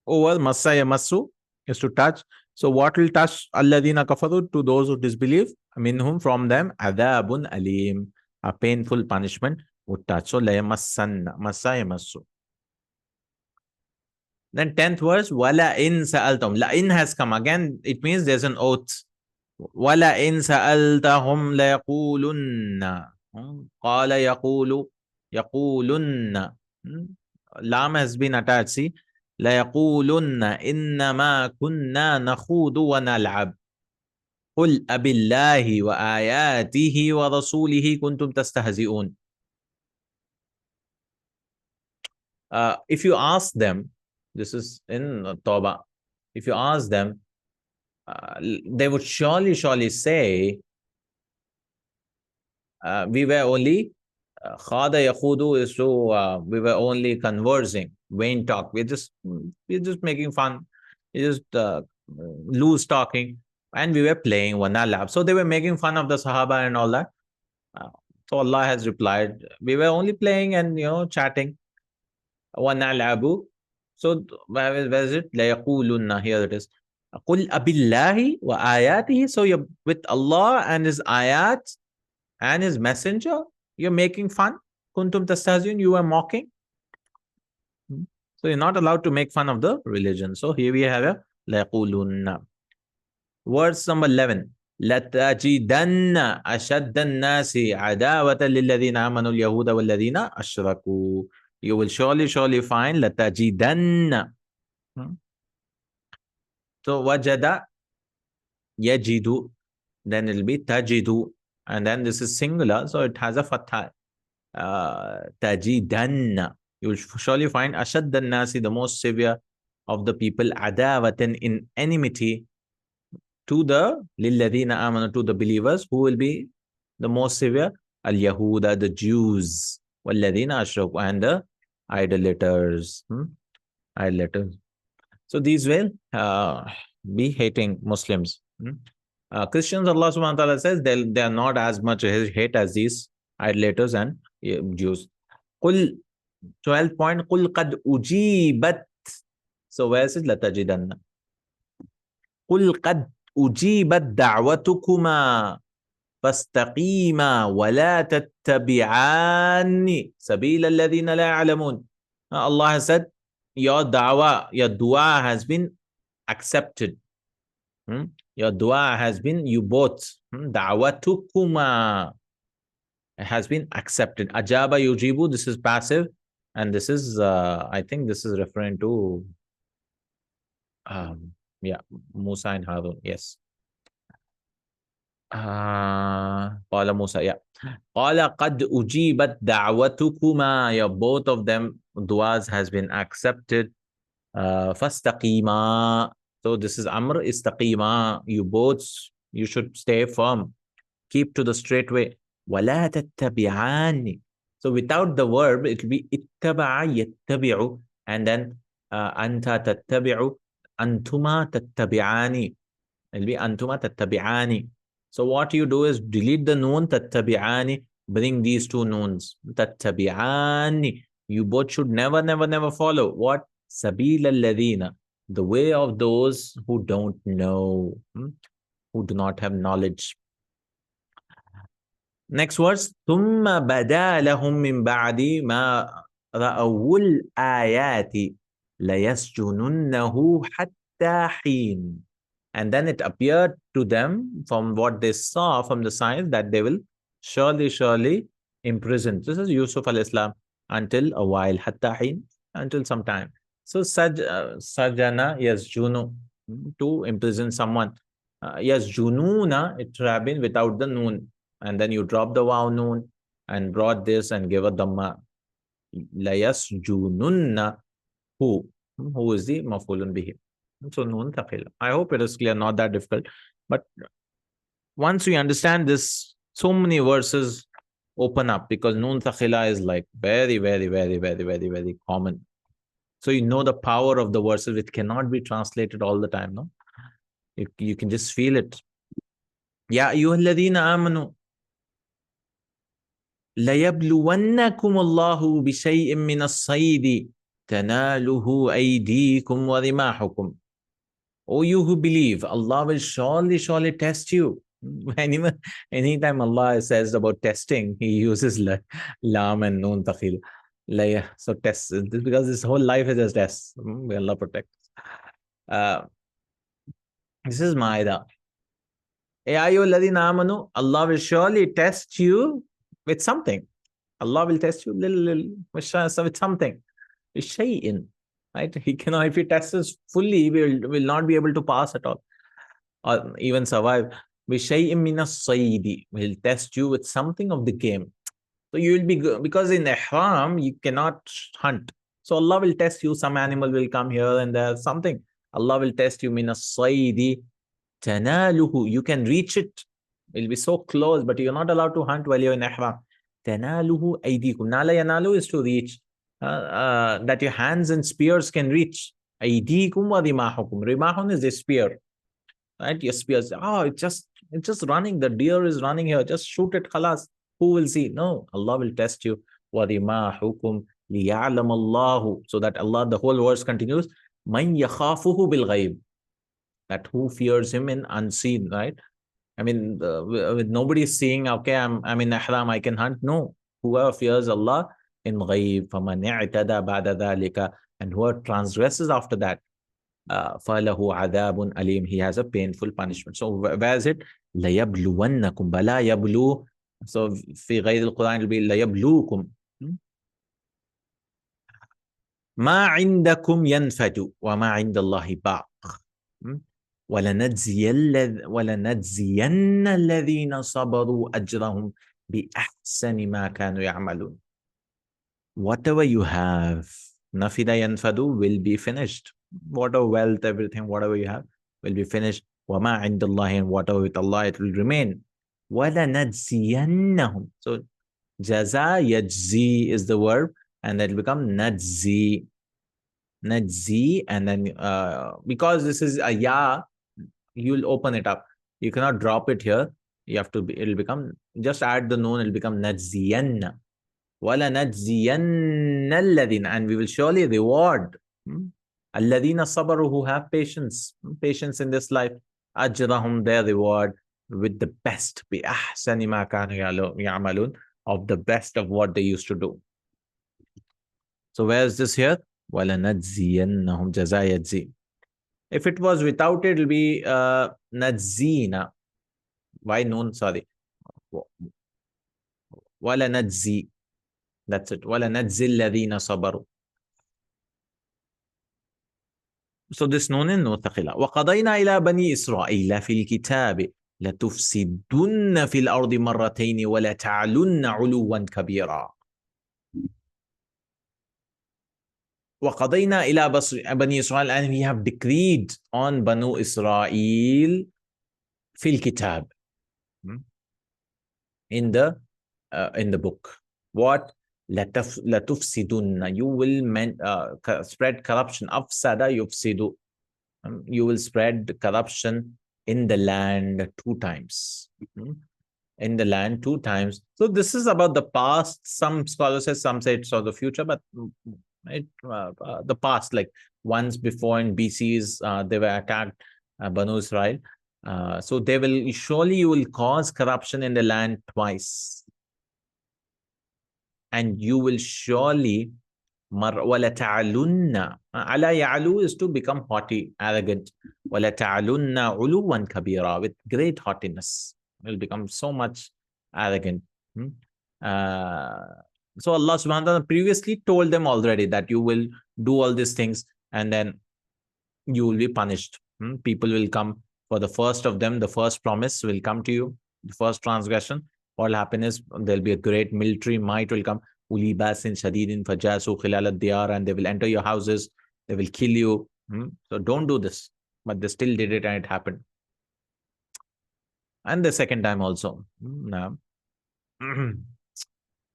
Over massa yamassu is to touch. So what will touch alladhina kafaru, to those who disbelieve, minhum, from them, adhabun alim, a painful punishment would touch. So layamassanna, massa yamassu. Then 10th verse, wala in sa'altum. La in has come again. It means there's an oath. Wala in sa'altahum la yaqulunna. Qala yaqulunna. Lam has been attached. See, la yaqulunna innama kunna nakhudu wa nal'ab. Qul abillahi wa ayatihi wa rasulihi kuntum tastahzi'un. If you ask them, this is in Tawbah, if you ask them, they would surely say, we were only khada yakhudu is to we were only conversing, vain talk. We're just making fun. We're just loose talking, and we were playing wana lab. So they were making fun of the Sahaba and all that. So Allah has replied, we were only playing and chatting. وَنَلْعَبُ. So where is it? لَيَقُولُنَّ. Here it is. قُلْ أَبِاللَّهِ وَآيَاتِهِ. So you're with Allah and His ayat and His messenger, you're making fun. Kuntum tastahzi'un, you are mocking. So you're not allowed to make fun of the religion. So here we have a لَيَقُولُنَّ. Verse number 11. لَتَجِدَنَّ أَشَدَّ النَّاسِ عَدَاوَةً لِلَّذِينَ آمَنُوا الْيَهُودَ وَالَّذِينَ أَشْرَكُوا. You will surely find لَتَجِدَنَّ. So wajada, yajidu, then it'll be tajidu, and then this is singular, so it has a fatha. Tajidanna. You will surely find ashaddan nasi, the most severe of the people, adawatan, in enmity, to the lilladina amanu, to the believers. Who will be the most severe? Al Yahuda, the Jews, walladina ashraku, and the idolaters. Idolaters. So these will be hating Muslims. Christians, Allah subhanahu wa ta'ala says they are not as much hate as these idolaters and Jews. Qul, 12 point, Qul qad ujibat. So where is it? Latajidanna. Qul qad ujibat da'watukuma fastaqima wa la tattabi'ani sabila alladhina la ya'lamun. Allah has said, your da'wah, your dua has been accepted. Your dua has been, you both, da'watukuma has been accepted. Ajaba yujibu, this is passive, and this is, I think this is referring to, Musa and Harun, yes. Qala Musa, yeah. Qala qad ujibat da'watukuma, your both of them duas has been accepted. Fastaqima. So this is Amr, istaqima. You both, you should stay firm. Keep to the straight way. وَلَا تَتَّبِعَانِ. So without the verb, it will be ittaba'a yattabi'u. And then anta tattabi'u. Antuma tattabi'ani. It will be antuma tattabi'ani. So what you do is delete the noon, tattabi'ani. Bring these two noons. Tattabi'ani. You both should never follow. What? Sabila alladhina, the way of those who don't know, who do not have knowledge. Next verse. ثُمَّ بَدَا لَهُم مِّن بَعْدِ مَا رَأَوُّ الْآيَاتِ لَيَسْجُنُنَّهُ حَتَّى حِينٍ. And then it appeared to them from what they saw from the signs that they will surely imprison. This is Yusuf al-Islam, until a while, hatta hin, until some time. So sajana yasjunu, to imprison someone. Yasjununa, it would have been without the noon, and then you drop the waw noon and brought this and give a dhamma. La yasjununna, who is the maf'ulun bihi. So noon thaqila. I hope it is clear, not that difficult. But once we understand this, so many verses open up, because noon thaqila is like very common. So you know the power of the verses, which cannot be translated all the time. No, you can just feel it. Ya ayyuhalladhina amanu layabluwannakum Allahu bishay'in min as-sayd tanaluhu aydikum wa rimahukum. O you who believe, Allah will surely test you. Anytime Allah says about testing, He uses lam and noon thaqil. So test, because this whole life is a test. May Allah protect. This is Maida. Allah will surely test you with something. Allah will test you with something. With shay'in. Right? He cannot, if He tests us fully, he will not be able to pass at all, or even survive. With shay'in min as-saydi, He'll test you with something of the game. So you will be good, because in ihram you cannot hunt. So Allah will test you. Some animal will come here and there, something. Allah will test you. Min as-saydi tanaluhu, you can reach it. It will be so close, but you're not allowed to hunt while you're in ihram. Tanaluhu aydikum. Nala yanalu is to reach. That your hands and spears can reach. Aydikum wa rimahukum. Rimahun is a spear. Right? Your spears. Oh, it's just running. The deer is running here. Just shoot it, khalas. Who will see? No, Allah will test you. وَرِمَاحُكُمْ لِيَعْلَمَ اللَّهُ. So that Allah, the whole verse continues, مَنْ يَخَافُهُ بِالْغَيْبِ. That who fears him in unseen, right? I mean, with nobody seeing, okay, I'm in ihram, I can hunt. No, whoever fears Allah in ghaib, فَمَنْ اعْتَدَى بَعْدَ ذَلِكَ, and whoever transgresses after that, فَلَهُ عَذَابٌ أَلِيمٌ, he has a painful punishment. So where is it? لَيَبْلُوَنَّكُمْ بَلَا يَبْلُو. So في غير القرآن it will be لَيَبْلُوكُم. ما عندكم ينفد وما عند الله باق. ولنجزين الذين صبروا أجرهم بأحسن ما كانوا يعملون. Whatever you have, nafida yanfadu, will be finished. Whatever wealth, everything, whatever you have, will be finished. وَمَا عِنْدَ اللَّهِ, and whatever with Allah, it will remain. وَلَنَجْزِيَنَّهُم. So, jaza, yajzi is the verb, and that will become najzi. Najzi, and then, because this is a ya, you'll open it up. You cannot drop it here. You have to, it'll become, just add the noon, it'll become najziyanna. وَلَنَجْزِيَنَّ الَّذِينَ, and we will surely reward الَّذِينَ صَبَرُوا, who have patience in this life, أَجْرَهُمْ, their reward, with the best, بِأَحْسَنِ مَا كَانُوا يَعْمَلُونَ, of the best of what they used to do. So where is this here? وَلَنَجْزِيَنَّهُمْ جَزَاءَ يَجْزِي. If it was without it, it'll be نَجْزِينَ. Why noon? Sorry. وَلَنَجْزِي. That's it. وَلَنَجْزِي الَّذِينَ صَبَرُوا. So this noon is no thaqila. وَقَضَيْنَا إِلَى بَنِي إِسْرَائِيلَ فِي الْكِتَابِ لَتُفْسِدُنَّ فِي الْأَرْضِ مَرَّتَيْنِ وَلَتَعْلُنَّ عُلُوًّا كَبِيرًا. وَقَضَيْنَا إِلَى بَنِي إِسْرَائِيلَ, and we have decreed on Banu Israel فِي الْكِتَابِ, in the book. What? لَتُفْسِدُنَّ, you will spread corruption. أَفْسَدَ يُفْسِدُ, you will spread corruption in the land 2 times. In the land 2 times. So this is about the past. Some scholars say, some say it's for the future, but the past, like once before in BC's, they were attacked, Banu Israel. So they will, surely you will cause corruption in the land twice. And you will surely, وَلَتَعْلُنَّ, ala ya'lu is to become haughty, arrogant. وَلَتَعْلُنَّ عُلُوًّا كَبِيرًا, with great haughtiness. Will become so much arrogant. So Allah subhanahu wa ta'ala previously told them already that you will do all these things and then you will be punished. People will come for the first of them, the first promise will come to you, the first transgression. What will happen is there'll be a great military might will come. Uli basin shadidin fajasu khilal ad-diyar, and they will enter your houses, they will kill you. So don't do this. But they still did it and it happened. And the second time also.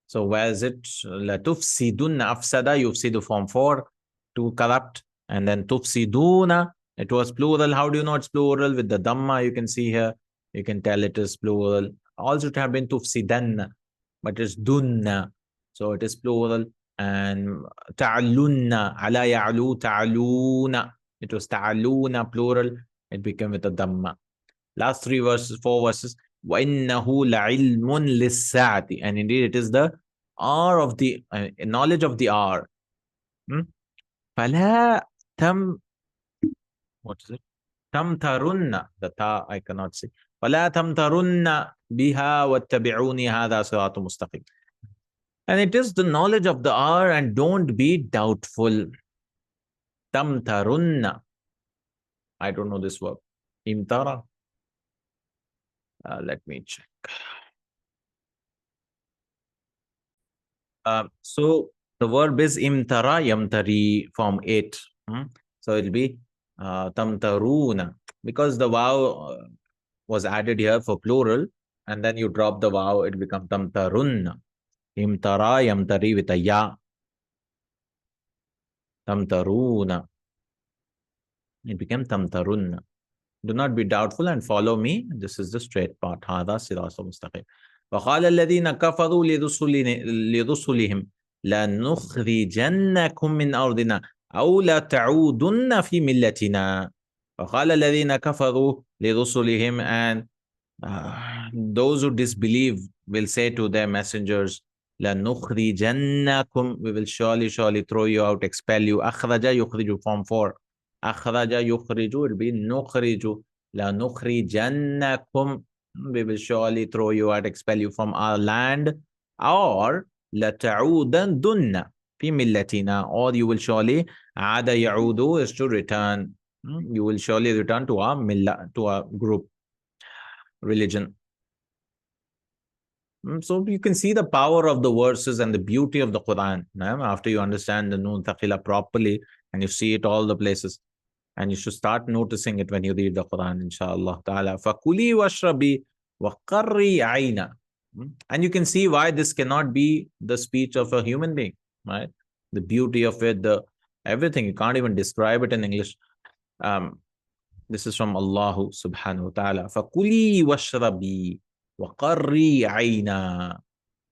So where is it? La tufsidunna, afsada, yufsidu, form 4, to corrupt. And then tufsiduna, it was plural. How do you know it's plural? With the dhamma, you can see here. You can tell it is plural. Also it have been tufsidanna, but it's dunna. So it is plural. And ta'alunna, ala ya'lu, ta'aluna. It was ta'aluna, plural. It became with a dhamma. Last 3 verses, 4 verses. وَإِنَّهُ لَعِلْمٌ لِلسَّاعَةِ, and indeed it is the hour of the knowledge of the hour. فَلَا what is it? تَمْتَرُنَّ, the ta I cannot see. فَلَا تَمْتَرُنَّ بِهَا وَاتَّبِعُونِي هَذَا صِرَاطٌ مُسْتَقِيمٌ. And it is the knowledge of the hour, and don't be doubtful. تَمْتَرُنَّ, I don't know this verb. Imtara. Let me check. So the verb is imtara, yamtari, form 8. So it'll be tamtaruna, because the vav was added here for plural, and then you drop the vav, it becomes tamtarunna. Imtara, yamtari with a ya. Tamtaruna. It became tamtarunna. Do not be doubtful and follow me. This is the straight path. Hada sirata mustaqim. وقال الذين كفروا لرسلهم لنخرجنكم من أرضنا أو لتعودن في ملتنا. وقال الذين كفروا لرسلهم, and those who disbelieve will say to their messengers, لَنُخْرِجَنَّكُمْ, we will surely throw you out, expel you. أخرج يخرج, form 4. أخرج يخرج, it will be نخرج. لَنُخْرِجَنَّكُمْ, we will surely throw you out, expel you from our land. Or لَتَعُودَنَّ في مِلَّتِنَا, or you will surely, عَادَ يَعُودُ is to return. You will surely return to our millah, to our group, religion. So you can see the power of the verses and the beauty of the Quran after you understand the Noon Thaqila properly and you see it all the places. And you should start noticing it when you read the Quran, inshallah ta'ala. فَكُلِي وَاشْرَبِي وَقَرِّي عَيْنًا. And you can see why this cannot be the speech of a human being, right? The beauty of it, the everything. You can't even describe it in English. This is from Allah subhanahu wa ta'ala. فَكُلِي وَاشْرَبِي وَقَرِّي عَيْنًا.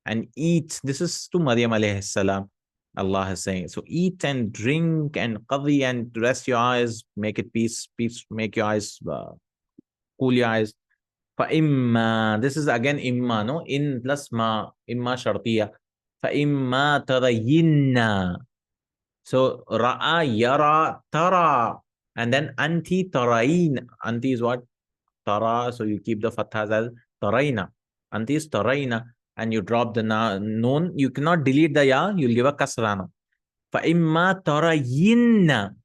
And eat. This is to Maryam alayhi salam. Allah is saying, so eat and drink and qadhi and rest your eyes, make it peace, make your eyes, cool your eyes. فَإِمَّا, this is again imma, no? In plus ma, imma shartiya. فَإِمَّا تَرَيِّنَّا. So ra'a, yara, tara. And then anti tarain. Anti is what? Tara. So you keep the fathas as taraina. Anti is taraina. And you drop the noon. You cannot delete the ya. You'll give a kasrana. فَإِمَّا تَرَيِّنَّ.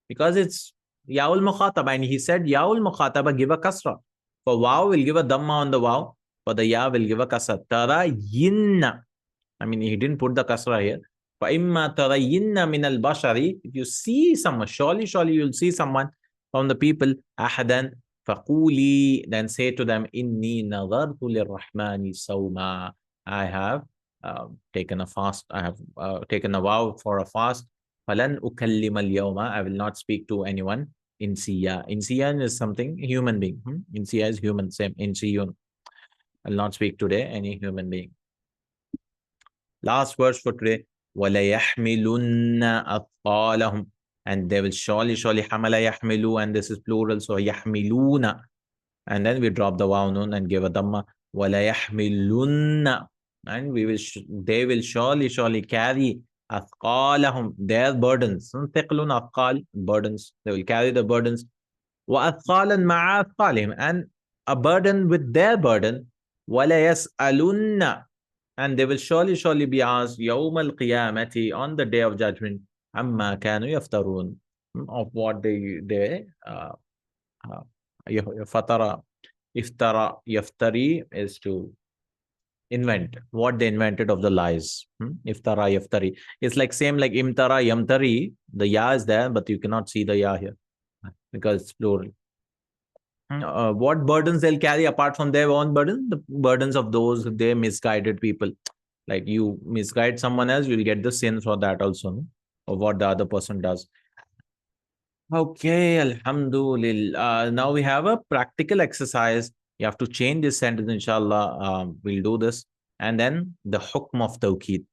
Because it's yaul mukhataba. And he said yaul mukhataba, give a kasra. For wow, we'll give a dhamma on the wow. For the ya, we'll give a kasra. Tarayinna. I mean, he didn't put the kasra here. فَإِمَّا تَرَيِّنَّ مِنَ الْبَشَرِ. If you see someone, surely you'll see someone from the people. أَحَدًا فَقُولِي. Then say to them, إِنِّي نَظَرْتُ لِلرَّحْمَنِ صَوْمًا. I have taken a fast. I have taken a vow for a fast. فَلَنْ أُكَلِّمَ الْيَوْمَ. I will not speak to anyone. Insiya. Insiyan is something, human being. Insiya is human, same. Insiyun. I will not speak today any human being. Last verse for today. وَلَيَحْمِلُنَّ أَثْقَالَهُمْ. And they will surely حَمَلَ يَحْمِلُوا, and this is plural, so يَحْمِلُونَ. And then we drop the waw nun and give a dhamma. وَلَيَحْمِلُنَّ. And they will surely carry أَثْقَالَهُمْ, their burdens. ثِقْلٌ أَثْقَال, burdens. They will carry the burdens. وَأَثْقَالًا مَعَ أَثْقَالِهِمْ, and a burden with their burden. وَلَيَسْأَلُنَّ. And they will surely be asked يَوْمَ الْقِيَامَةِ, on the day of judgment, عَمَّا كَانُوا يَفْتَرُونَ, of what they fatara. Iftara, yaftari is to invent, what they invented of the lies. Iftara, yaftari. It's like same like imtara, yamtari. The ya is there, but you cannot see the ya here because it's plural. What burdens they'll carry apart from their own burden? The burdens of those, they misguided people. Like you misguide someone else, you'll get the sin for that also, no? Of what the other person does. Okay, alhamdulillah. Now we have a practical exercise. You have to change this sentence, inshallah. We'll do this. And then the hukm of tawkeed.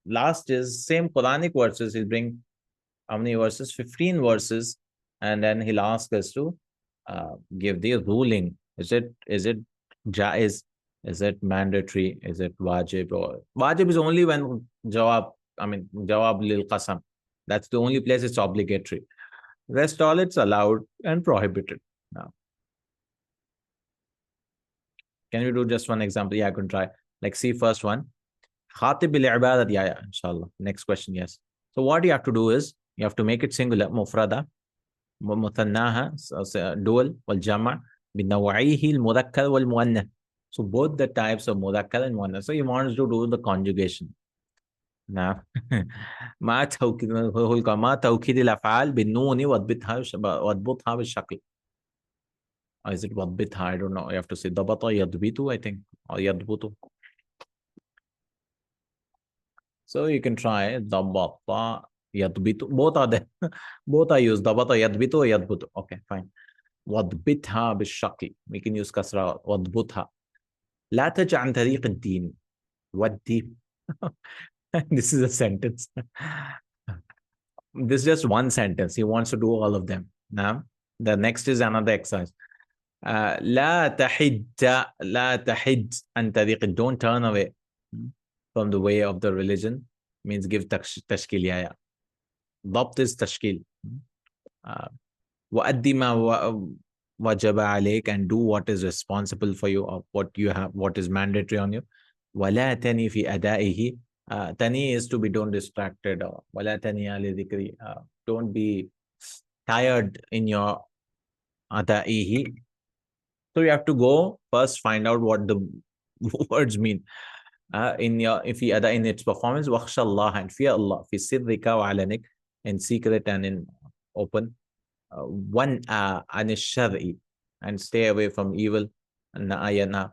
Last is same Quranic verses. He'll bring how many verses? 15 verses. And then he'll ask us to give the ruling. Is it jaiz? Is it mandatory? Is it wajib? Or wajib is only when jawab lil qasam. That's the only place it's obligatory. Rest all it's allowed and prohibited. Now, can we do just one example? Yeah, I can try. Like, see first one. Khatib bil ibadat. Yeah, inshallah. Next question, yes. So what you have to do is, you have to make it singular, mufrada, muthannaha, dual, wal jama', binawaihi al-mudhakkar wal muannath. So both the types of mudhakkar and muannath. So you want to do the conjugation. Now, ما توكيد الأفعال بالنون واضبطها بالشكل. Or is it واضبطها? I don't know. You have to say ضبط يضبط, I think, or يضبط. So you can try ضبط يضبط. Both are there. Both are used. ضبط يضبط or يضبط. Okay, fine. واضبطها بالشكل. We can use كسرة واضبطها. لا تج عن طريق الدين. What deep? This is a sentence. This is just one sentence. He wants to do all of them. Now, the next is another exercise. لا تحد لا تحد عن طريق. Don't turn away from the way of the religion. Means give تشكيل. Yeah. ضبط is تشكيل. وأدي ما وجب عليك, and do what is responsible for you, or what you have, what is mandatory on you. ولا تني في أدائه. Tani is to be don't distracted. Or ولا تني على ذكري. Don't be tired in your أدائه. So you have to go first, find out what the words mean. In your, if you in its performance, وَخْشَ اللَّهَ, and fear Allah, في سرك وعلنك, in secret and in open. One عن الشر, and stay away from evil. نَأَيَنَا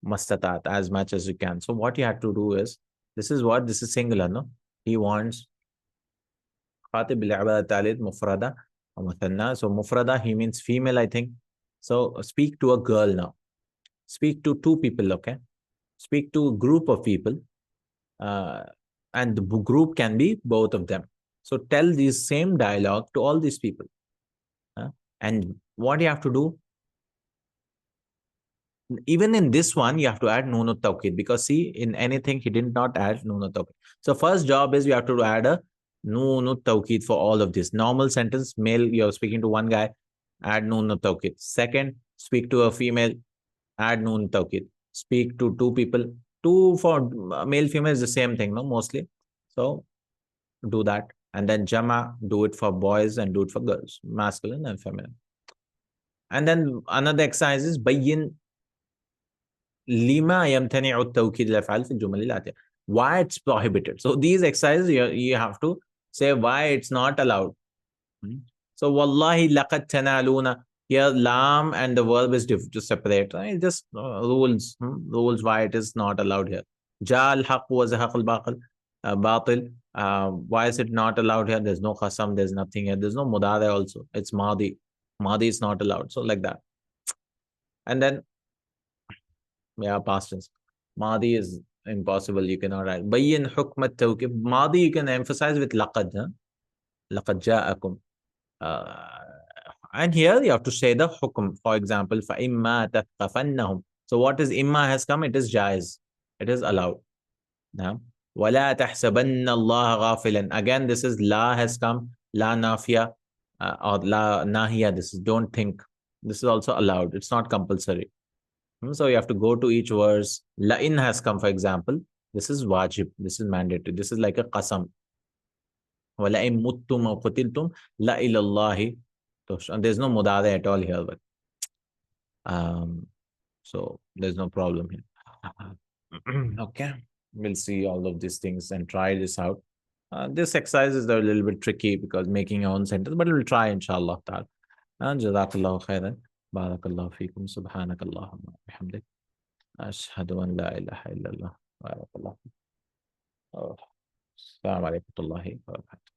مَسْتَطَعْتَ, as much as you can. So what you have to do is, this is singular, no? He wants خاطب بالعبادة التالية مفردة ومثنى. So مفردة, he means female, I think. So speak to a girl now. Speak to two people, okay? Speak to a group of people. And the group can be both of them. So tell this same dialogue to all these people. And what you have to do, even in this one, you have to add Noon al-Tawkid, because see, in anything, he did not add Noon al-Tawkid. So first job is you have to add a Noon al-Tawkid for all of this. Normal sentence, male, you're speaking to one guy, add Noon al-Tawkid. Second, speak to a female, add Noon al-Tawkid. Speak to two people. Two for male, female is the same thing, no, mostly. So do that. And then Jama, do it for boys and do it for girls, masculine and feminine. And then another exercise is Bayyin لما يمتنع التوكيد الأفعال في الجمل الآتية. Why it's prohibited. So these exercises, you have to say why it's not allowed. So والله لقد تنالون, here lam and the verb is to separate. Right? Just rules why it is not allowed here. جاء الحق وزهق الباطل. Why is it not allowed here? There's no qasam, there's nothing here. There's no mudare also. It's madi. Madi is not allowed. So like that. And then past tense. Madi is impossible. You cannot write. Bayyin hukm at-tawkid. Madi you can emphasize with laqad. Laqad ja'akum. And here you have to say the hukm. For example, فَإِمَّا تَثْقَفَنَّهُمْ. So what is imma has come? It is jaiz. It is allowed. Now, وَلَا تَحْسَبَنَّ اللَّهَ غَافِلًا. Again, this is la has come. La nafiya or la nahiya. This is don't think. This is also allowed. It's not compulsory. So you have to go to each verse. La'in has come, for example. This is wajib. This is mandatory. This is like a qasam. وَلَئِن مُتُّمْ أَوْ قُتِلْتُمْ لَإِلَى اللَّهِ. There's no mudada at all here. But, so there's no problem here. Okay. We'll see all of these things and try this out. This exercise is a little bit tricky because making your own sentence, but we'll try inshallah ta'ala. Jazakallahu khairan. Barakallahu feekum. Subhanakallahumma bihamdik. Ashhadu an la ilaha illallah. Barakallahu. Assalamu alaikum wa rahmatullahi wa barakatuh.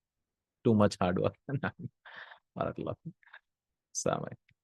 Too much hard work. Barakallahu. Assalamu alaikum.